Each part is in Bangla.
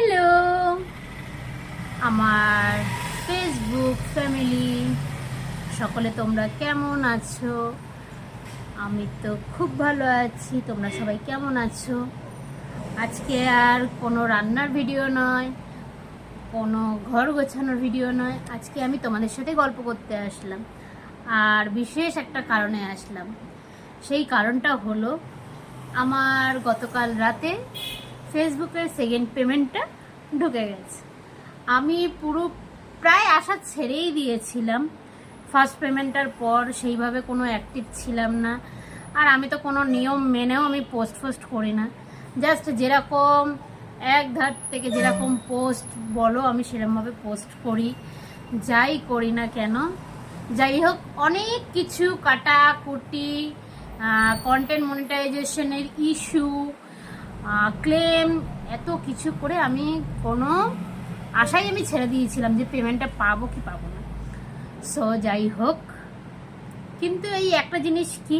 হ্যালো আমার ফেসবুক ফ্যামিলি, সকলে তোমরা কেমন আছো? আমি তো খুব ভালো আছি। তোমরা সবাই কেমন আছো? আজকে আর কোনো রান্নার ভিডিও নয়, কোনো ঘর গোছানোর ভিডিও নয়। আজকে আমি তোমাদের সাথে গল্প করতে আসলাম, আর বিশেষ একটা কারণে আসলাম। সেই কারণটা হলো, আমার গতকাল রাতে ফেসবুকের সেকেন্ড পেমেন্টটা ঢুকে গেছে। আমি পুরো প্রায় আশা ছেড়েই দিয়েছিলাম। ফার্স্ট পেমেন্টটার পর সেইভাবে কোনো অ্যাক্টিভ ছিলাম না। আর আমি তো কোনো নিয়ম মেনেও আমি পোস্ট করি না। জাস্ট যেরকম এক ধার থেকে যেরকম পোস্ট বলো আমি সেরকমভাবে পোস্ট করি, যাই করি না কেন। যাই হোক, অনেক কিছু কাটাকুটি, কন্টেন্ট মনিটাইজেশনের ইস্যু, ক্লেম, এত কিছু করে আমি কোনো আশাই আমি ছেড়ে দিয়েছিলাম যে পেমেন্টটা পাবো কি পাবো না। সো যাই হোক, কিন্তু এই একটা জিনিস কি,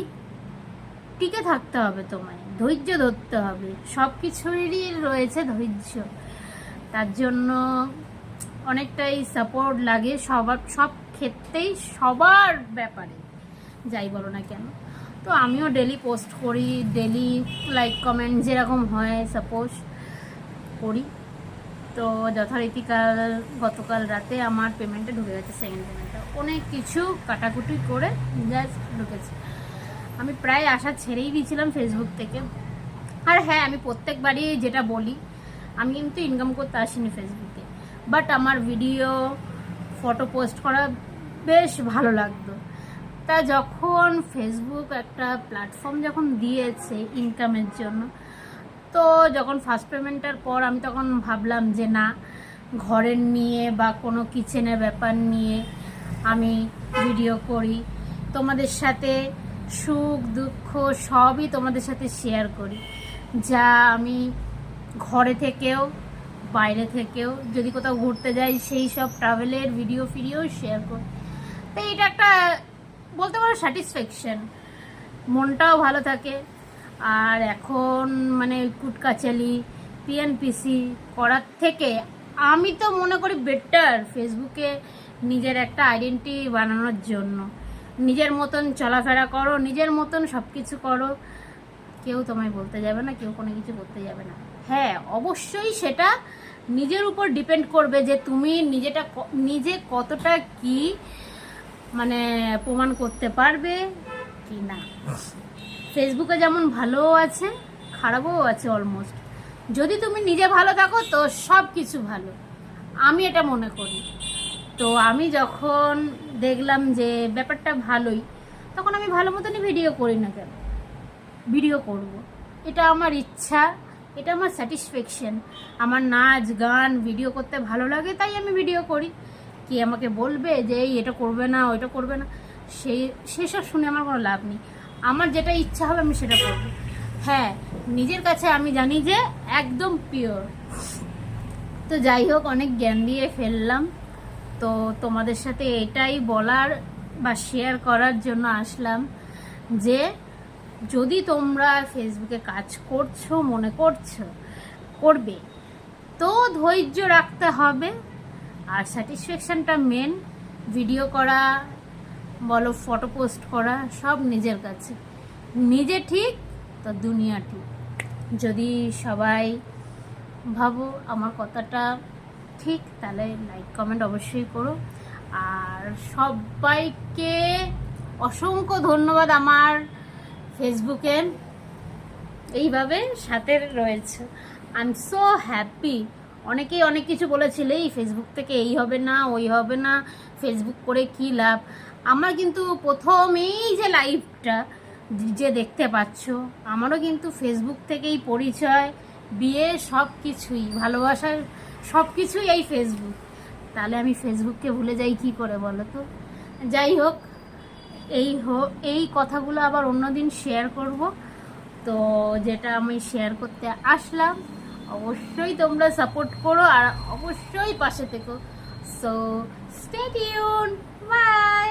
টিকে থাকতে হবে, তোমায় ধৈর্য ধরতে হবে। সব কিছুরই রয়েছে ধৈর্য, তার জন্য অনেকটাই সাপোর্ট লাগে সব ক্ষেত্রেই, সবার ব্যাপারে যাই বলো না কেন। তো আমিও ডেলি পোস্ট করি, ডেলি লাইক কমেন্ট যেরকম হয় সাপোজ করি। তো যথারীতি গতকাল রাতে আমার পেমেন্টটা ঢুকে গেছে, সেকেন্ড পেমেন্টটা। অনেক কিছু কাটাকুটি করে জাস্ট ঢুকেছে। আমি প্রায় আশা ছেড়েই দিয়েছিলাম ফেসবুক থেকে। আর হ্যাঁ, আমি প্রত্যেকবারই যেটা বলি, আমি কিন্তু ইনকাম করতে আসিনি ফেসবুকে, বাট আমার ভিডিও ফটো পোস্ট করা বেশ ভালো লাগতো। তা যখন ফেসবুক একটা প্ল্যাটফর্ম যখন দিয়েছে ইনকামের জন্য, তো যখন ফার্স্ট পেমেন্টের পর আমি তখন ভাবলাম যে না, ঘরের নিয়ে বা কোনো কিচেনের ব্যাপার নিয়ে আমি ভিডিও করি, তোমাদের সাথে সুখ দুঃখ সবই তোমাদের সাথে শেয়ার করি। যা আমি ঘরে থেকেও বাইরে থেকেও যদি কোথাও ঘুরতে যাই সেই সব ট্রাভেলের ভিডিও শেয়ার করি। তো এটা একটা বলতে পারো স্যাটিসফ্যাকশন, মনটাও ভালো থাকে। আর এখন মানে কুটকাচালি পিএনপিসি করার থেকে আমি তো মনে করি বেটার ফেসবুকে নিজের একটা আইডেন্টিটি বানানোর জন্য। নিজের মতন চলাফেরা করো, নিজের মতন সব কিছু করো, কেউ তোমায় বলতে যাবে না, কেউ কোনো কিছু করতে যাবে না। হ্যাঁ, অবশ্যই সেটা নিজের উপর ডিপেন্ড করবে যে তুমি নিজে কতটা কি মানে প্রমাণ করতে পারবে কি না। ফেসবুকে যেমন ভালোও আছে, খারাপও আছে অলমোস্ট। যদি তুমি নিজে ভালো থাকো তো সব কিছু ভালো, আমি এটা মনে করি। তো আমি যখন দেখলাম যে ব্যাপারটা ভালোই, তখন আমি ভালো মতনই ভিডিও করি না কেন, ভিডিও করব। এটা আমার ইচ্ছা, এটা আমার স্যাটিসফ্যাকশন। আমার নাচ গান ভিডিও করতে ভালো লাগে, তাই আমি ভিডিও করি। কি আমাকে বলবে যে এই এটা করবে না, ওইটা করবে না, সেসব শুনে আমার কোনো লাভ নেই। আমার যেটা ইচ্ছা হবে আমি সেটা করব। হ্যাঁ, নিজের কাছে আমি জানি যে একদম পিওর। তো যাই হোক, অনেক জ্ঞান দিয়ে ফেললাম। তো তোমাদের সাথে এটাই বলার বা শেয়ার করার জন্য আসলাম যে যদি তোমরা ফেসবুকে কাজ করছো, মনে করছো করবে, তো ধৈর্য রাখতে হবে। আর স্যাটিসফ্যাকশানটা মেন। ভিডিও করা বলো, ফটো পোস্ট করা, সব নিজের কাছে। নিজে ঠিক তো দুনিয়া ঠিক। যদি সবাই ভাবো আমার কথাটা ঠিক, তাহলে লাইক কমেন্ট অবশ্যই করো। আর সবাইকে অসংখ্য ধন্যবাদ আমার ফেসবুকে এইভাবে সাথে রয়েছে। I am so happy. অনেকেই অনেক কিছু বলেছিল, এই ফেসবুক থেকে এই হবে না, ওই হবে না, ফেসবুক করে কি লাভ। আমার কিন্তু প্রথমেই যে লাইভটা যে দেখতে পাচ্ছ, আমারও কিন্তু ফেসবুক থেকেই পরিচয়, বিয়ে, সব কিছুই, ভালোবাসার সব কিছুই এই ফেসবুক। তাহলে আমি ফেসবুককে ভুলে যাই কি করে বলো তো? যাই হোক, এই কথাগুলো আবার অন্যদিন শেয়ার করব। তো যেটা আমি শেয়ার করতে আসলাম, অবশ্যই তোমরা সাপোর্ট করো আর অবশ্যই পাশে থেকো। So stay tune, by.